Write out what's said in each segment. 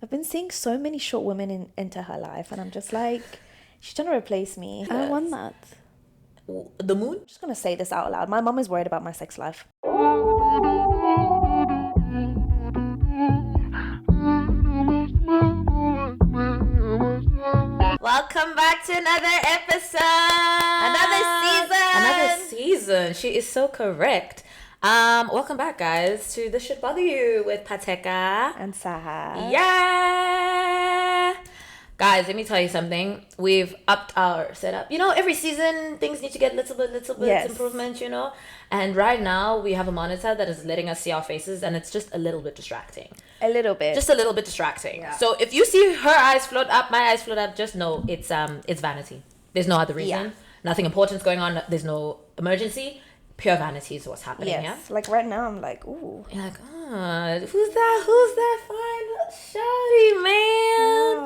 I've been seeing so many short women into her life, and I'm just like, she's trying to replace me. I don't want that. The moon? I'm just gonna say this out loud. My mom is worried about my sex life. Welcome back to another episode. Another season. She is so correct. Welcome back, guys, to This Should Bother You with Pateka and Saha. Yeah. Guys, let me tell you something. We've upped our setup. You know, every season things need to get little bit improvement, you know. And right now we have a monitor that is letting us see our faces, and it's just a little bit distracting. A little bit. Just a little bit distracting. Yeah. So if you see her eyes float up, my eyes float up, just know it's vanity. There's no other reason. Yeah. Nothing important's going on. There's no emergency. Pure vanity is what's happening. Yes. Yeah. Like right now, I'm like, ooh. You're like, who's that fine shawty, man?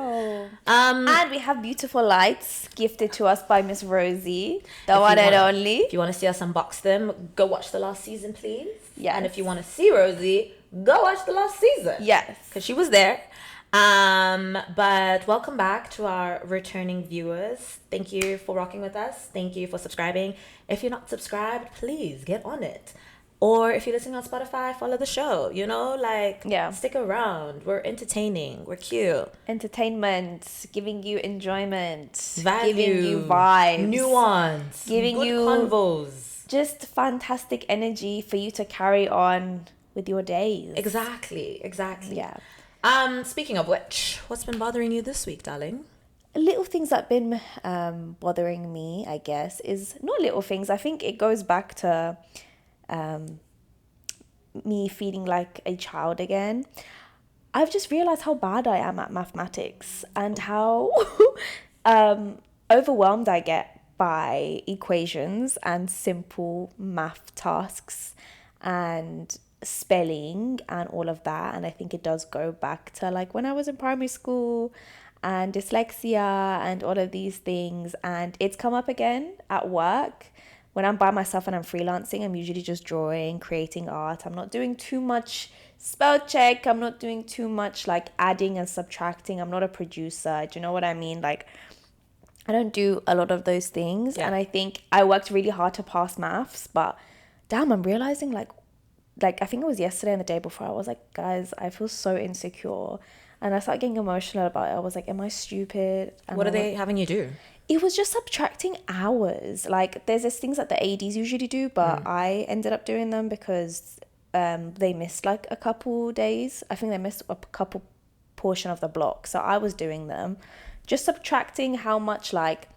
Wow. And we have beautiful lights gifted to us by Miss Rosie, the one and only. If you want to see us unbox them, go watch the last season, please. Yeah. And if you want to see Rosie, go watch the last season. Yes. Because she was there. But welcome back to our returning viewers. Thank you for rocking with us. Thank you for subscribing. If you're not subscribed, please get on it. Or if you're listening on Spotify, follow the show. You know, stick around. We're entertaining. We're cute. Entertainment, giving you enjoyment, value, giving you vibes, nuance, giving good you convos, just fantastic energy for you to carry on with your days. Exactly. Yeah. Speaking of which, what's been bothering you this week, darling? Little things that been bothering me, I guess, is not little things. I think it goes back to me feeling like a child again. I've just realized how bad I am at mathematics and how overwhelmed I get by equations and simple math tasks and spelling and all of that. And I think it does go back to like when I was in primary school and dyslexia and all of these things, and it's come up again at work. When I'm by myself and I'm freelancing, I'm usually just drawing, creating art. I'm not doing too much spell check. I'm not doing too much like adding and subtracting. I'm not a producer. Do you know what I mean? Like, I don't do a lot of those things. Yeah. And I think I worked really hard to pass maths, but damn, I'm realizing like I think it was yesterday and the day before, I was like, guys, I feel so insecure. And I started getting emotional about it. I was like, am I stupid? And what are they having you do? It was just subtracting hours. Like, there's these things that the ADs usually do, but I ended up doing them because they missed like a couple days. I think they missed a couple portion of the block. So I was doing them, just subtracting how much like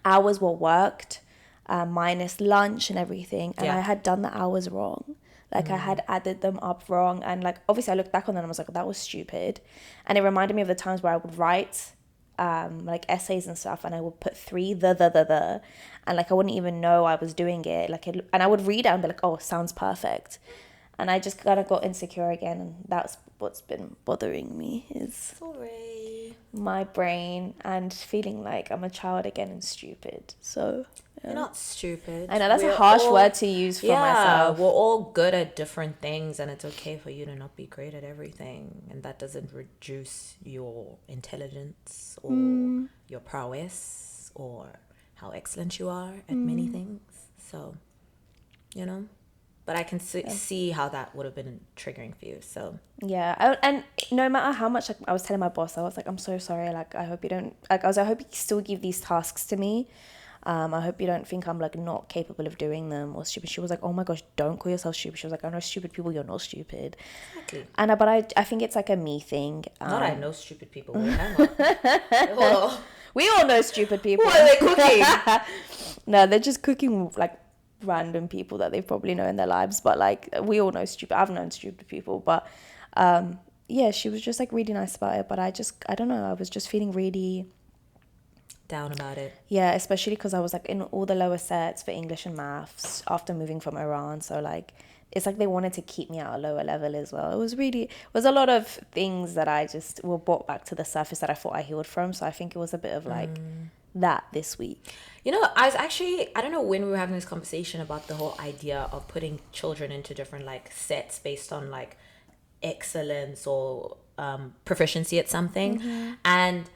hours were worked, minus lunch and everything. And I had done the hours wrong. Like I had added them up wrong. And like, obviously I looked back on them and I was like, that was stupid. And it reminded me of the times where I would write like essays and stuff, and I would put the and like I wouldn't even know I was doing it, like and I would read it and be like, oh, sounds perfect. And I just kind of got insecure again, and that's what's been bothering me, is my brain and feeling like I'm a child again and stupid. So you're not stupid. I know that's a harsh word to use for myself. We're all good at different things, and it's okay for you to not be great at everything, and that doesn't reduce your intelligence or your prowess or how excellent you are at many things. So, you know, but I can see how that would have been triggering for you. So yeah, and no matter how much, like, I was telling my boss, I was like, I'm so sorry, like I hope you don't, like I hope you still give these tasks to me. I hope you don't think I'm like not capable of doing them or stupid. She was like, oh my gosh, don't call yourself stupid. She was like, I know stupid people, you're not stupid. Exactly. And but I think it's like a me thing. I know stupid people. Hold on. We all know stupid people. What are they cooking? No, they're just cooking like random people that they probably know in their lives. But like, we all know stupid. I've known stupid people. But yeah, she was just like really nice about it. But I don't know. I was just feeling really down about it. Yeah, especially because I was like in all the lower sets for English and maths after moving from Iran. So like, it's like they wanted to keep me at a lower level as well. It was a lot of things that I just were brought back to the surface that I thought I healed from. So I think it was a bit of like that this week. You know, I don't know when we were having this conversation about the whole idea of putting children into different like sets based on like excellence or proficiency at something. And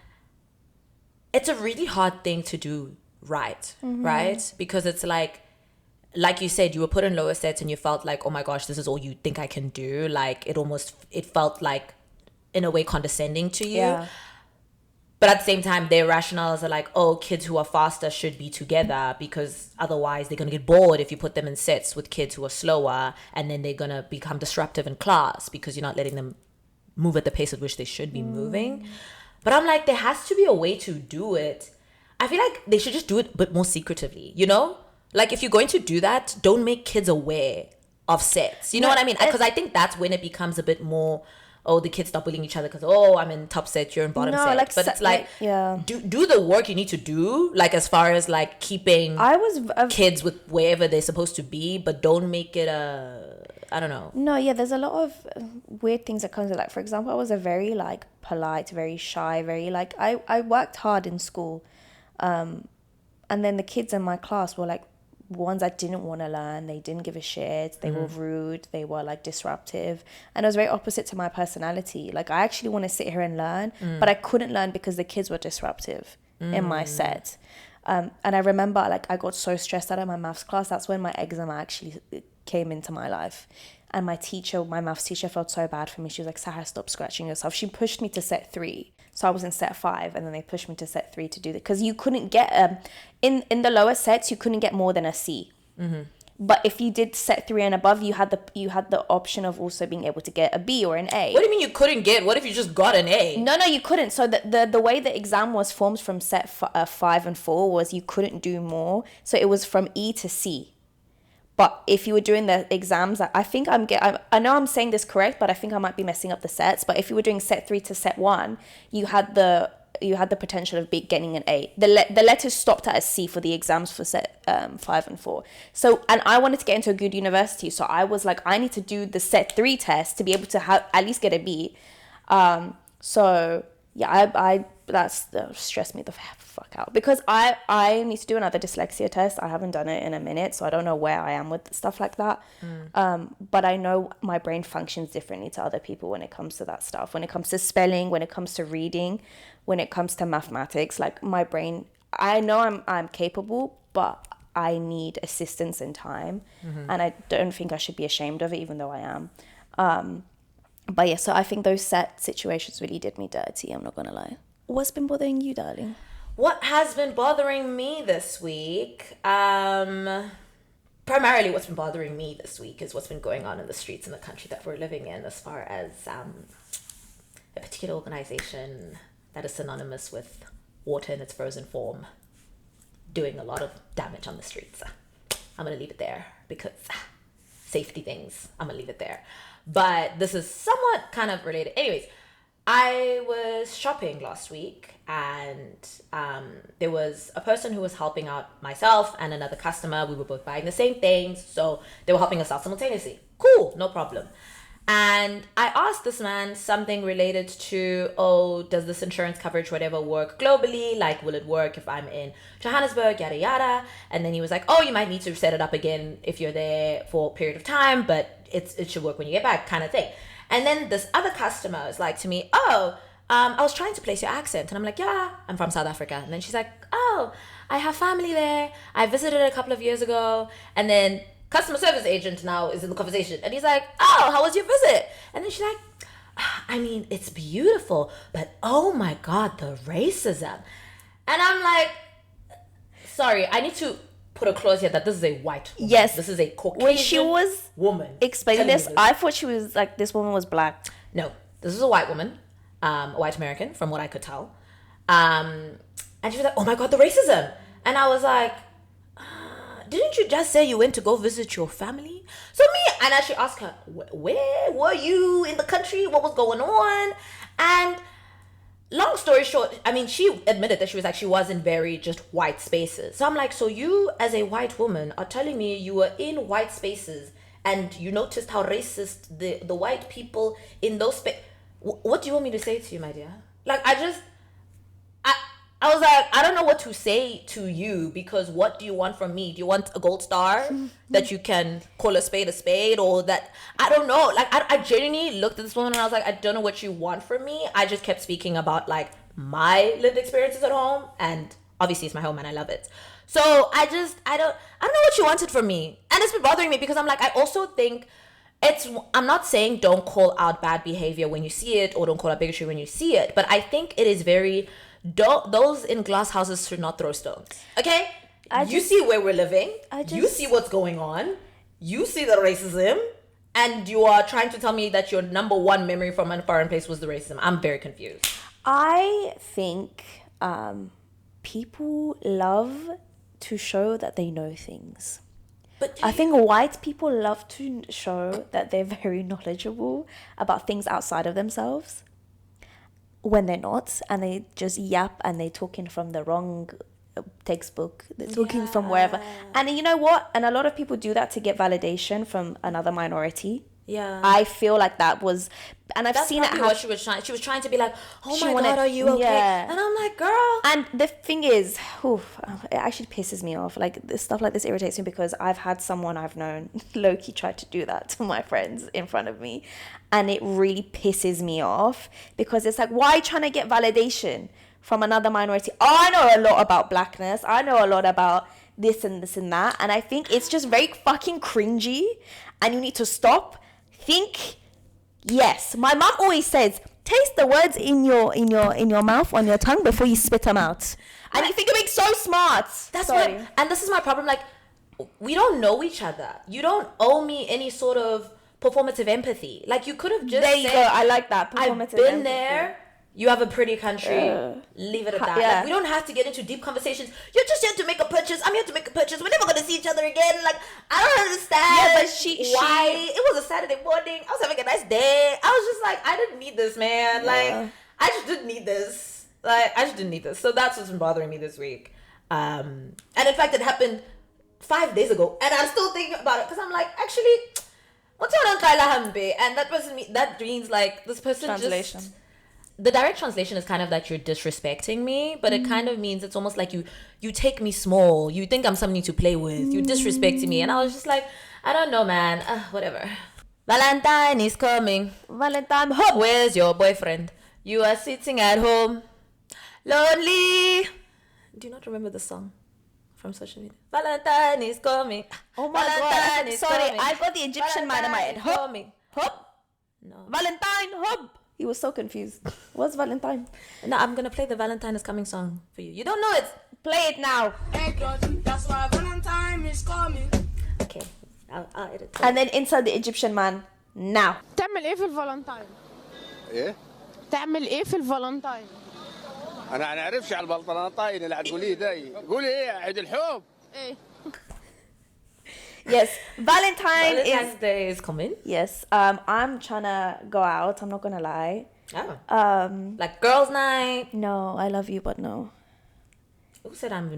it's a really hard thing to do right? Because it's like you said, you were put in lower sets and you felt like, oh my gosh, this is all you think I can do. Like it felt like in a way condescending to you. Yeah. But at the same time, their rationales are like, oh, kids who are faster should be together because otherwise they're going to get bored if you put them in sets with kids who are slower, and then they're going to become disruptive in class because you're not letting them move at the pace at which they should be moving. But I'm like, there has to be a way to do it. I feel like they should just do it, but more secretively, you know? Like, if you're going to do that, don't make kids aware of sets. You know what I mean? Because I think that's when it becomes a bit more, oh, the kids stop bullying each other because, oh, I'm in top set, you're in bottom set. Like, but it's like, yeah, do the work you need to do, like, as far as, like, keeping kids with wherever they're supposed to be, but don't make it I don't know. No, yeah, there's a lot of weird things that comes with, like, for example, I was a very, like, polite, very shy, very, like, I worked hard in school. And then the kids in my class were, like, ones that didn't want to learn. They didn't give a shit. They were rude. They were, like, disruptive. And it was very opposite to my personality. Like, I actually want to sit here and learn, but I couldn't learn because the kids were disruptive in my set. And I remember, like, I got so stressed out of my maths class. That's when my eczema actually came into my life. And my maths teacher felt so bad for me. She was like, Sarah, stop scratching yourself. She pushed me to set 3. So I was in set 5, and then they pushed me to set 3 to do that. Because you couldn't get, in the lower sets, you couldn't get more than a C. But if you did set 3 and above, you had the option of also being able to get a B or an A. What do you mean you couldn't get? What if you just got an A? No, you couldn't. So the way the exam was formed from set 5 and 4 was you couldn't do more. So it was from E to C. But if you were doing the exams, I know I'm saying this correct, but I think I might be messing up the sets. But if you were doing set 3 to set 1, you had the potential of getting an A. The letters stopped at a C for the exams for set 5 and 4. So, and I wanted to get into a good university, so I was like, I need to do the set 3 test to be able to at least get a B. So yeah, that's stressed me the fuck out, because I need to do another dyslexia test. I haven't done it in a minute, so I don't know where I am with stuff like that. But I know my brain functions differently to other people when it comes to that stuff. When it comes to spelling, when it comes to reading, when it comes to mathematics, like my brain, I know I'm capable, but I need assistance in time, and I don't think I should be ashamed of it, even though I am. But yeah, so I think those set situations really did me dirty, I'm not gonna lie. What's been bothering you, darling? What has been bothering me this week? Primarily what's been bothering me this week is what's been going on in the streets in the country that we're living in, as far as a particular organization that is synonymous with water in its frozen form doing a lot of damage on the streets. I'm going to leave it there because safety things, I'm going to leave it there. But this is somewhat kind of related. Anyways, I was shopping last week, and there was a person who was helping out myself and another customer. We were both buying the same things, so they were helping us out simultaneously. Cool, no problem. And I asked this man something related to, oh, does this insurance coverage, whatever, work globally? Like, will it work if I'm in Johannesburg, yada, yada? And then he was like, oh, you might need to set it up again if you're there for a period of time, but it should work when you get back, kind of thing. And then this other customer was like to me, oh, I was trying to place your accent. And I'm like, yeah, I'm from South Africa. And then she's like, oh, I have family there. I visited a couple of years ago. And then customer service agent now is in the conversation. And he's like, oh, how was your visit? And then she's like, I mean, it's beautiful, but oh my God, the racism. And I'm like, sorry, I need to put a clause here that this is a white woman. Yes. This is a Caucasian when she was woman explaining this, I thought she was like, this woman was black. No, this is a white woman, a white American, from what I could tell. And she was like, oh my God, the racism. And I was like, didn't you just say you went to go visit your family? So and I actually asked her, where were you in the country? What was going on? And long story short, I mean, she admitted that she was in very just white spaces. So I'm like, so you as a white woman are telling me you were in white spaces and you noticed how racist the white people in those spaces. What do you want me to say to you, my dear? Like, I was like, I don't know what to say to you, because what do you want from me? Do you want a gold star that you can call a spade, or that, I don't know. Like, I genuinely looked at this woman and I was like, I don't know what you want from me. I just kept speaking about like my lived experiences at home, and obviously it's my home and I love it. So I don't know what you wanted from me. And it's been bothering me because I'm like, I also think I'm not saying don't call out bad behavior when you see it, or don't call out bigotry when you see it, but I think it is very, those in glass houses should not throw stones. Okay? You see where we're living. You see what's going on. You see the racism. And you are trying to tell me that your number one memory from a foreign place was the racism. I'm very confused. I think people love to show that they know things. But I think white people love to show that they're very knowledgeable about things outside of themselves when they're not, and they just yap and they're talking from the wrong textbook. They're talking from wherever. And you know what? And a lot of people do that to get validation from another minority. Yeah, I feel like that was, and I've seen it happen. What she was trying. She was trying to be like, "Oh my God, are you okay?" Yeah. And I'm like, "Girl." And the thing is, it actually pisses me off. Like, this stuff like this irritates me, because I've had someone I've known low-key try to do that to my friends in front of me, and it really pisses me off, because it's like, why are you trying to get validation from another minority? I know a lot about blackness. I know a lot about this and this and that, and I think it's just very fucking cringy, and you need to stop. Think, yes. My mom always says, taste the words in your mouth, on your tongue, before you spit them out. And you think you're being so smart. That's why, and this is my problem. Like, we don't know each other. You don't owe me any sort of performative empathy. Like, you could have just there you said, go. I like that. Performative I've been empathy. there. You have a pretty country. Leave it at that. Yeah. Like, we don't have to get into deep conversations. You're just here to make a purchase. I'm here to make a purchase. We're never going to see each other again. Like, I don't understand. Yeah, but why. It was a Saturday morning. I was having a nice day. I was just like, I didn't need this, man. Like, I just didn't need this. So that's what's been bothering me this week. And in fact, it happened 5 days ago. And I'm still thinking about it, because I'm like, actually, what's your name? And that wasn't me. That means like, this person Translation. The direct translation is kind of that you're disrespecting me, but it kind of means it's almost like you take me small. You think I'm something to play with. You're disrespecting me. And I was just like, I don't know, man. Whatever. Valentine is coming. Valentine, home. Where's your boyfriend? You are sitting at home. Lonely. Do you not remember the song from social media? Valentine is coming. Oh my God. Sorry, I got the Egyptian man in my head. Hop. No. Valentine, hop. He was so confused. What's Valentine? No, I'm going to play the Valentine is coming song for you. You don't know it. Play it now. That's why Valentine is coming. Okay. I'll edit it. And then inside the Egyptian man, now. تعمل ايه في الفالنتاين؟ ايه؟ تعمل ايه في الفالنتاين؟ انا ما اعرفش على البلطنطاين اللي هتقوليه ده. قولي ايه عيد الحب؟ ايه؟ Yes, Valentine's Day is coming. Yes, I'm trying to go out. I'm not gonna lie. Oh. Like girls' night. No, I love you, but no. Who said I'm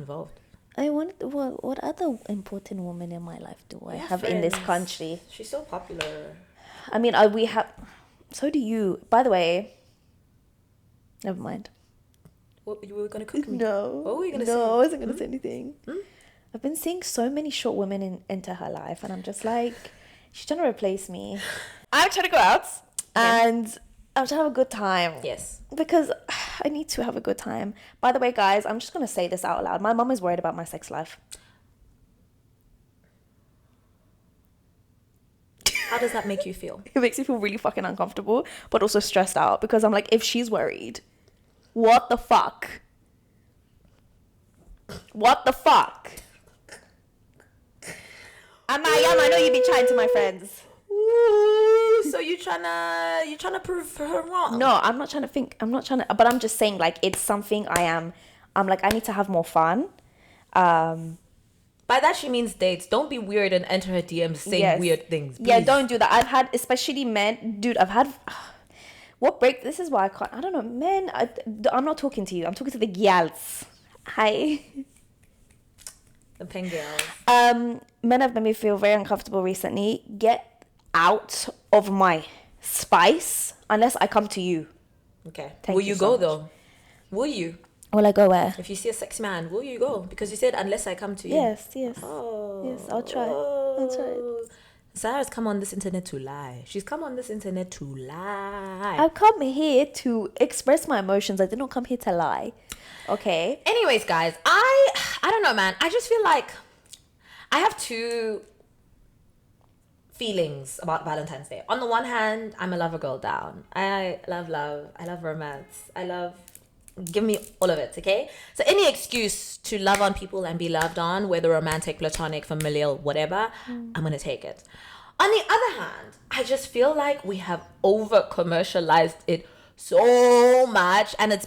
involved? I want. What other important woman in my life do I have in this country? She's so popular. I mean, we have. So do you. By the way. Never mind. What, you were gonna cook me? No. What were you gonna say? No, I wasn't gonna say anything. I've been seeing so many short women into her life, and I'm just like, she's trying to replace me. I'm trying to go out, and I'm trying to have a good time. Yes. Because I need to have a good time. By the way, guys, I'm just going to say this out loud. My mom is worried about my sex life. How does that make you feel? It makes me feel really fucking uncomfortable, but also stressed out, because I'm like, if she's worried, what the fuck? What the fuck? I know you be chatting to my friends. Ooh, so you trying to prove her wrong? No, I'm not trying to, but I'm just saying, like, it's something I'm like, I need to have more fun. By that she means dates. Don't be weird and enter her DMs saying weird things. Please. Yeah, don't do that. I've had, especially men, dude, this is why I don't know, men, I'm not talking to you. I'm talking to the gyals. Hi. The pen girls. Men have made me feel very uncomfortable recently. Get out of my spice unless I come to you. Okay. Thank Will you you so go much. though? Will you? Will I go where? If you see a sexy man, will you go? Because you said unless I come to you. Yes. Oh. Yes, I'll try. It. Sarah's come on this internet to lie. She's come on this internet to lie. I've come here to express my emotions. I did not come here to lie. Okay. Anyways, guys, I don't know, man. I just feel like I have two feelings about Valentine's Day. On the one hand, I'm a lover girl down. I love love. I love romance. Give me all of it, okay? So any excuse to love on people and be loved on, whether romantic, platonic, familial, whatever, I'm going to take it. On the other hand, I just feel like we have over-commercialized it so much, and it's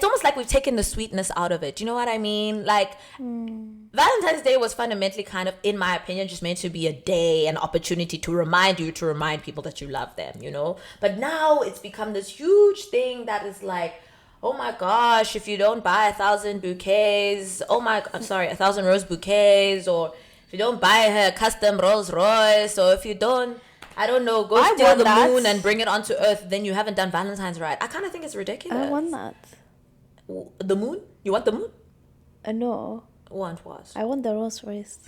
almost like we've taken the sweetness out of it. Do you know what I mean? Like, Valentine's Day was fundamentally kind of, in my opinion, just meant to be a day, an opportunity to remind people that you love them, you know? But now it's become this huge thing that is like, oh my gosh, if you don't buy 1,000 bouquets, 1,000 rose bouquets, or if you don't buy her a custom Rolls Royce, or if you don't, I don't know, go steal the moon and bring it onto Earth, then you haven't done Valentine's right. I kind of think it's ridiculous. I want that. The moon? You want the moon? No. Want what? I want the Rolls Royce.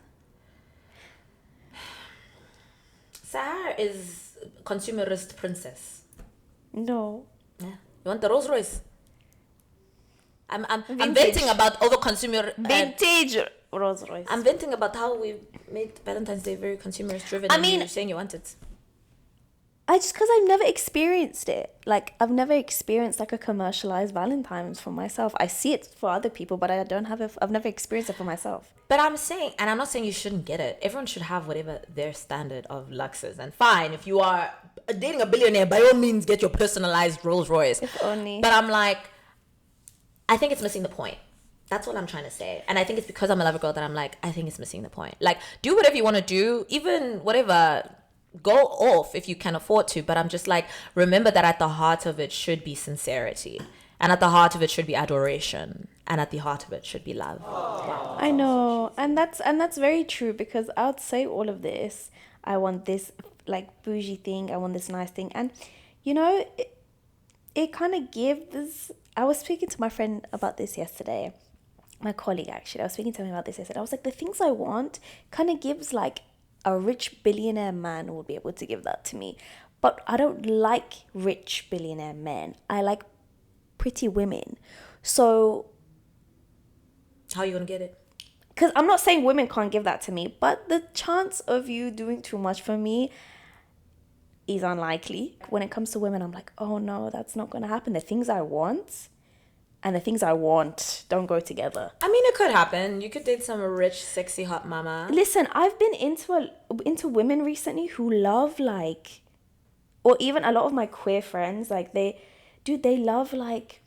Sarah is consumerist princess. No. Yeah. You want the Rolls Royce? I'm venting about over-consumer... Vintage Rolls Royce. I'm venting about how we made Valentine's Day very consumerist driven. I mean, you're saying you want it. Because I've never experienced it. Like, I've never experienced like a commercialized Valentine's for myself. I see it for other people, but I've never experienced it for myself. But I'm saying, and I'm not saying you shouldn't get it. Everyone should have whatever their standard of lux is. And fine, if you are dating a billionaire, by all means, get your personalized Rolls Royce. If only. But I'm like, I think it's missing the point. That's what I'm trying to say. And I think it's because I'm a lover girl that I'm like, I think it's missing the point. Like, do whatever you want to do, even whatever, go off if you can afford to. But I'm just like, remember that at the heart of it should be sincerity. And at the heart of it should be adoration. And at the heart of it should be love. Wow. I know. And that's very true, because I would say all of this. I want this like bougie thing. I want this nice thing. And, you know, it kind of gives... I was speaking to my friend about this yesterday. My colleague, actually. I was speaking to him about this yesterday. I was like, the things I want kind of gives like a rich billionaire man will be able to give that to me. But I don't like rich billionaire men. I like pretty women. So... How are you going to get it? Because I'm not saying women can't give that to me, but the chance of you doing too much for me is unlikely. When it comes to women, I'm like, oh no, that's not going to happen. The things I want and the things I want don't go together. I mean, it could happen. You could date some rich, sexy, hot mama. Listen, I've been into women recently who love like, or even a lot of my queer friends, like they love like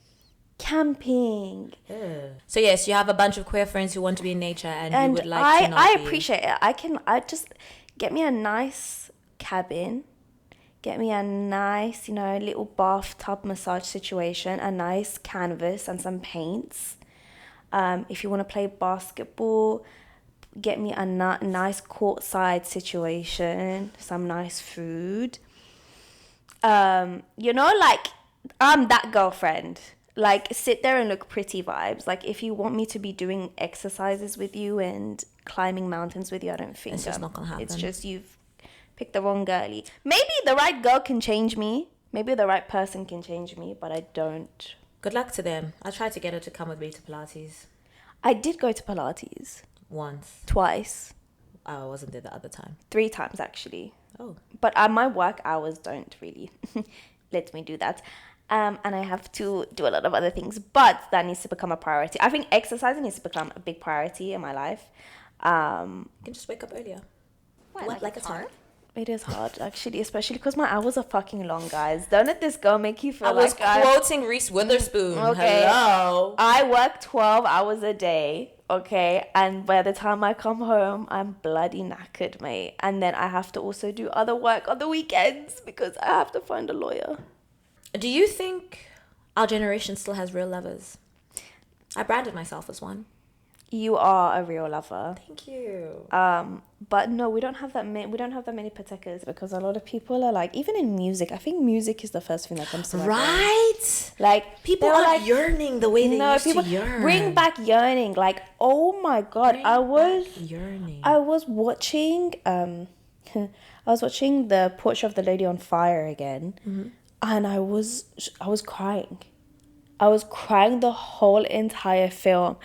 camping. Yeah. So yes, you have a bunch of queer friends who want to be in nature and you would like to not I be. appreciate it. I just get me a nice cabin. Get me a nice, little bathtub massage situation, a nice canvas and some paints. If you want to play basketball, get me a nice courtside situation, some nice food. Like, I'm that girlfriend. Like, sit there and look pretty vibes. Like, if you want me to be doing exercises with you and climbing mountains with you, I don't think it's just not gonna happen. It's just you've pick the wrong girlie. Maybe the right girl can change me. Maybe the right person can change me, but I don't. Good luck to them. I tried to get her to come with me to Pilates. I did go to Pilates. Once. Twice. I wasn't there the other time. 3 times, actually. Oh. But my work hours don't really let me do that. And I have to do a lot of other things. But that needs to become a priority. I think exercising needs to become a big priority in my life. You can just wake up earlier. What, like it's hard? It is hard, actually, especially because my hours are fucking long, guys. Don't let this girl make you feel like I was quoting Reese Witherspoon. Okay. Hello. I work 12 hours a day, okay? And by the time I come home, I'm bloody knackered, mate. And then I have to also do other work on the weekends because I have to find a lawyer. Do you think our generation still has real lovers? I branded myself as one. You are a real lover. Thank you. But no, we don't have that many. We don't have that many particulars because a lot of people are like, even in music. I think music is the first thing that comes to my brain. Right? Like People they're aren't yearning the way they used people to yearn. bring back yearning. Like, oh my god, Yearning. I was watching I was watching the Portrait of the Lady on Fire again, and I was crying. I was crying the whole entire film.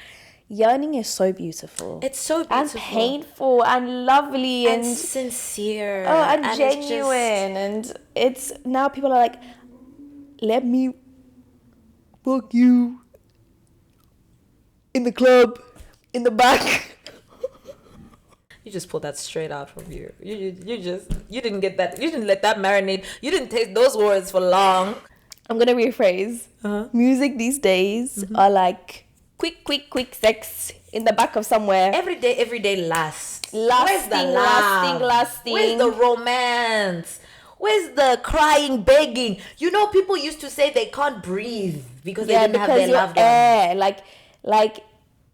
Yearning is so beautiful. It's so beautiful. And painful and lovely and sincere. Oh, and it's genuine. And it's now people are like, let me fuck you in the club, in the back. You just pulled that straight out from you. You didn't get that. You didn't let that marinate. You didn't taste those words for long. I'm gonna rephrase. Music these days are like quick sex in the back of somewhere. Every day lasts. Lasting. Where's the romance? Where's the crying, begging? You know, people used to say they can't breathe because they didn't have their loved air. Like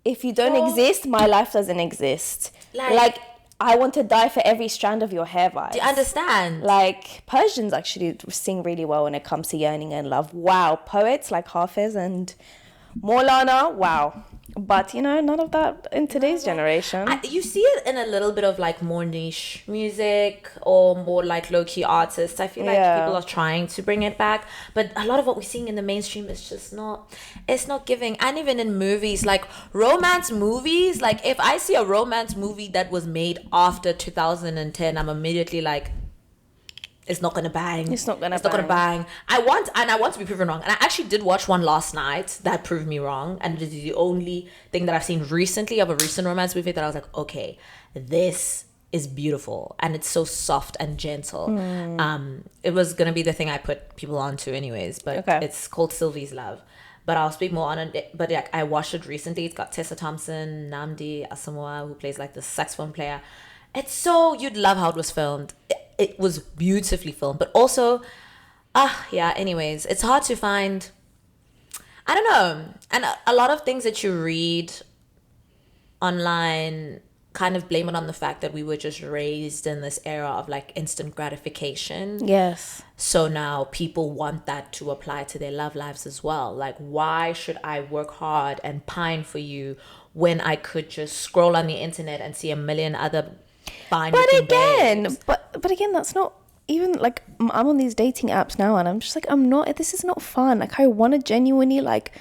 if you don't exist, my life doesn't exist. Like I want to die for every strand of your hair vibes. Do you understand? Like Persians actually sing really well when it comes to yearning and love. Wow, poets like Hafiz and Maulana, wow. But you know, none of that in today's generation. You see it in a little bit of like more niche music or more like low-key artists. I feel like people are trying to bring it back, but a lot of what we're seeing in the mainstream is just not giving. And even in movies, like romance movies, like if I see a romance movie that was made after 2010, I'm immediately like, it's not gonna bang. It's not gonna bang. I want to be proven wrong. And I actually did watch one last night that proved me wrong. And it is the only thing that I've seen recently of a recent romance movie that I was like, okay, this is beautiful and it's so soft and gentle. It was gonna be the thing I put people onto anyways, but it's called Sylvie's Love. But I'll speak more on it. But like I watched it recently. It's got Tessa Thompson, Namdi Asamoah, who plays like the saxophone player. It's so, you'd love how it was filmed. It was beautifully filmed, but also, anyways, it's hard to find, I don't know. And a lot of things that you read online kind of blame it on the fact that we were just raised in this era of like instant gratification. Yes. So now people want that to apply to their love lives as well. Like, why should I work hard and pine for you when I could just scroll on the internet and see a million other fine babes? But again, that's not even like, I'm on these dating apps now and I'm just like, this is not fun. Like I want to genuinely, like,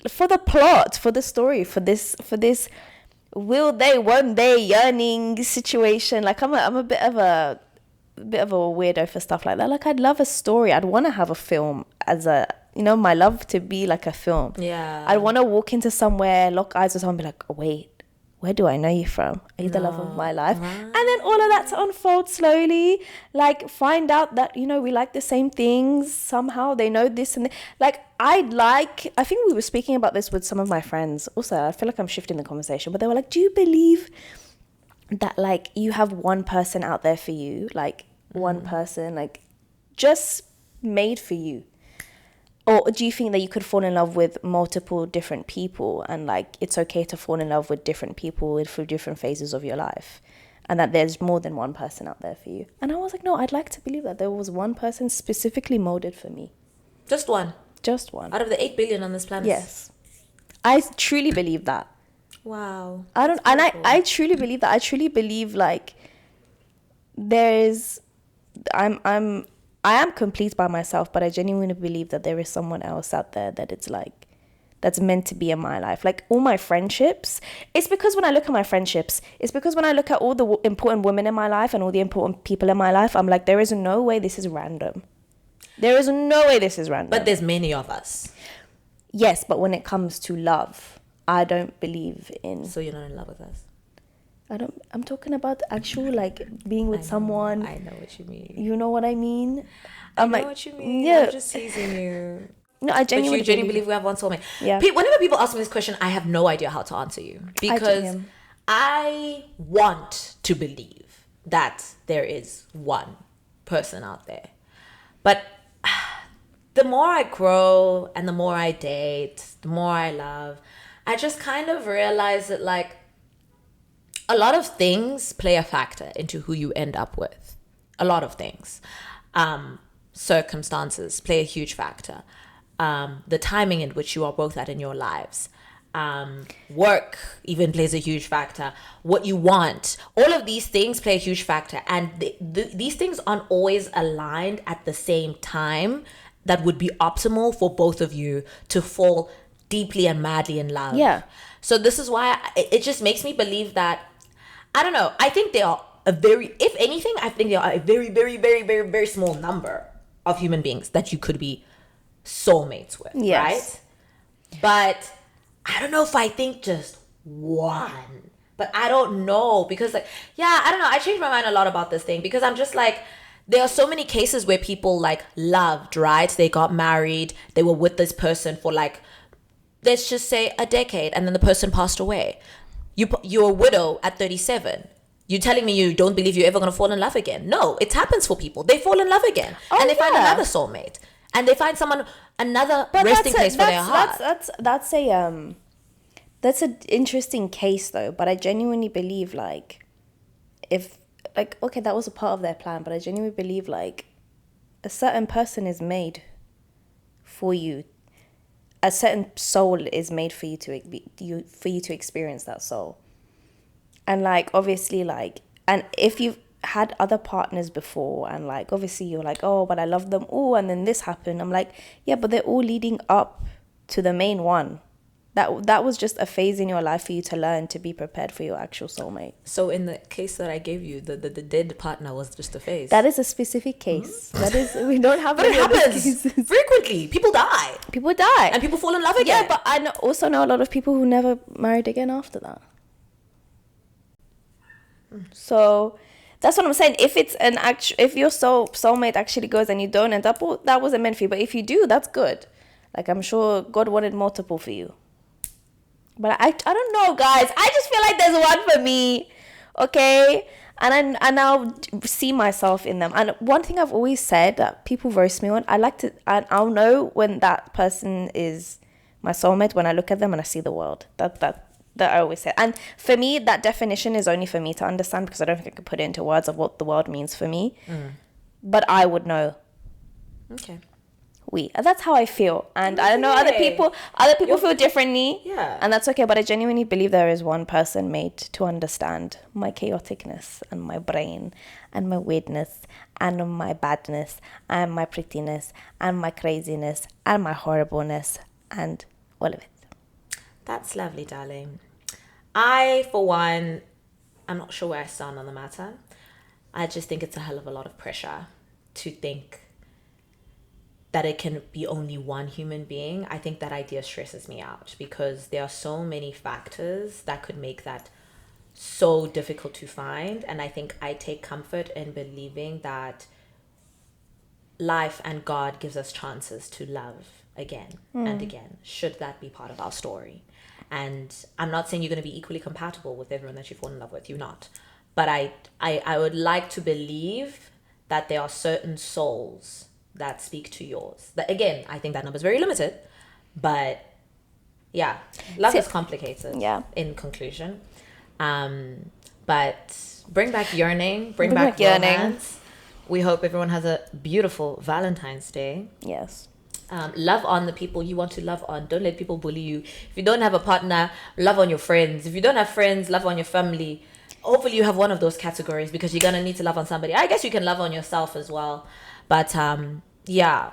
for the plot, for the story, for this will they, won't they yearning situation. Like I'm a bit of a weirdo for stuff like that. Like I'd love a story. I'd want to have a film as a, you know, my love to be like a film. Yeah. I'd want to walk into somewhere, lock eyes with someone, be like, oh, wait, where do I know you from? Are you the love of my life? Right. And then all of that to unfold slowly. Like find out that, you know, we like the same things. Somehow they know this and like I think we were speaking about this with some of my friends. Also, I feel like I'm shifting the conversation, but they were like, do you believe that like you have one person out there for you? Like one person like just made for you? Or do you think that you could fall in love with multiple different people and like it's okay to fall in love with different people through different phases of your life and that there's more than one person out there for you? And I was like, no, I'd like to believe that there was one person specifically molded for me. Just one? Just one. Out of the 8 billion on this planet? Yes. I truly believe that. Wow. I truly believe that. I truly believe like I am complete by myself, but I genuinely believe that there is someone else out there that it's like, that's meant to be in my life. Like all my friendships, it's because when I look at my friendships, it's because when I look at all the important women in my life and all the important people in my life, I'm like, there is no way this is random. There is no way this is random. But there's many of us. Yes, but when it comes to love, I don't believe in... So you're not in love with us? I'm talking about actual like being with someone. I know what you mean. You know what I mean? I know what you mean. Yeah. I'm just teasing you. No, I genuinely believe we have one soulmate. Yeah. Whenever people ask me this question, I have no idea how to answer you because I want to believe that there is one person out there. But the more I grow and the more I date, the more I love, I just kind of realized that like a lot of things play a factor into who you end up with. A lot of things. Circumstances play a huge factor. The timing in which you are both at in your lives. Work even plays a huge factor. What you want. All of these things play a huge factor. And these things aren't always aligned at the same time that would be optimal for both of you to fall deeply and madly in love. Yeah. So this is why it just makes me believe that, I don't know, I think they are if anything, I think they are a very, very, very, very, very small number of human beings that you could be soulmates with, Yes. right? But I don't know if I think just one. But I don't know because like, yeah, I don't know. I changed my mind a lot about this thing because I'm just like, there are so many cases where people like loved, right? They got married. They were with this person for like, let's just say a decade, and then the person passed away. You're a widow at 37. You're telling me you don't believe you're ever going to fall in love again? No, it happens for people. They fall in love again. And they find another soulmate. And they find another resting place for their heart. That's an interesting case though. But I genuinely believe like, okay, that was a part of their plan. But I genuinely believe like, a certain person is made for you. A certain soul is made for you to experience that soul. And like, obviously, like, and if you've had other partners before and like, obviously you're like, oh, but I love them all. And then this happened. I'm like, yeah, but they're all leading up to the main one. That was just a phase in your life for you to learn to be prepared for your actual soulmate. So in the case that I gave you, the dead partner was just a phase. That is a specific case. That is, we don't have. But it happens frequently. People die. People die. And people fall in love again. Yeah, but I also know a lot of people who never married again after that. So that's what I'm saying. If it's if your soulmate actually goes and you don't end up, well, that wasn't meant for you. But if you do, that's good. Like, I'm sure God wanted multiple for you. But I don't know, guys. I just feel like there's one for me, okay? And I'll see myself in them. And one thing I've always said that people roast me on, I'll know when that person is my soulmate when I look at them and I see the world. That I always say. And for me, that definition is only for me to understand because I don't think I could put it into words of what the world means for me. But I would know. Okay. That's how I feel, and I don't know, other people feel differently, yeah, and that's okay. But I genuinely believe there is one person made to understand my chaoticness and my brain and my weirdness and my badness and my prettiness and my craziness and my horribleness and all of it. That's lovely, darling. I, for one, I'm not sure where I stand on the matter. I just think it's a hell of a lot of pressure to think that it can be only one human being. I think that idea stresses me out because there are so many factors that could make that so difficult to find. And I think I take comfort in believing that life and God gives us chances to love again and again, should that be part of our story. And I'm not saying you're going to be equally compatible with everyone that you fall in love with. You're not. But I would like to believe that there are certain souls that speak to yours. But again, I think that number is very limited, but yeah, love is complicated. Yeah. In conclusion, but bring back yearning, bring back romance. We hope everyone has a beautiful Valentine's Day. Yes. Love on the people you want to love on. Don't let people bully you. If you don't have a partner, love on your friends. If you don't have friends, love on your family. Hopefully you have one of those categories because you're gonna need to love on somebody. I guess you can love on yourself as well. But yeah,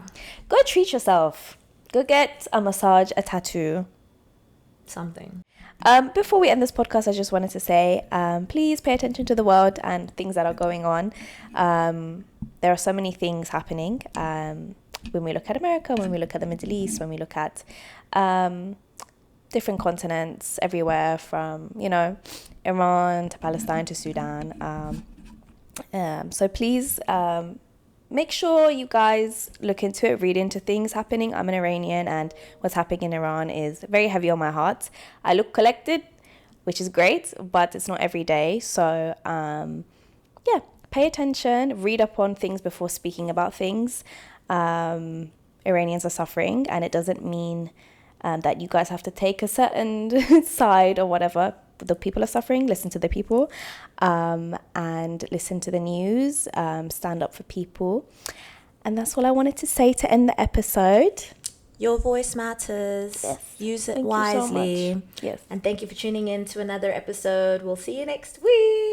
go treat yourself. Go get a massage, a tattoo, something. Before we end this podcast, I just wanted to say, please pay attention to the world and things that are going on. There are so many things happening. When we look at America, when we look at the Middle East, when we look at different continents everywhere from, Iran to Palestine to Sudan. So please make sure you guys look into it, read into things happening. I'm an Iranian, and what's happening in Iran is very heavy on my heart. I look collected, which is great, but it's not every day. So, yeah, pay attention, read up on things before speaking about things. Iranians are suffering, and it doesn't mean that you guys have to take a certain side or whatever. The people are suffering, listen to the people, and listen to the news, stand up for people. And that's all I wanted to say to end the episode. Your voice matters. Yes. Use it Thank you so wisely. much. Yes. And thank you for tuning in to another episode. We'll see you next week.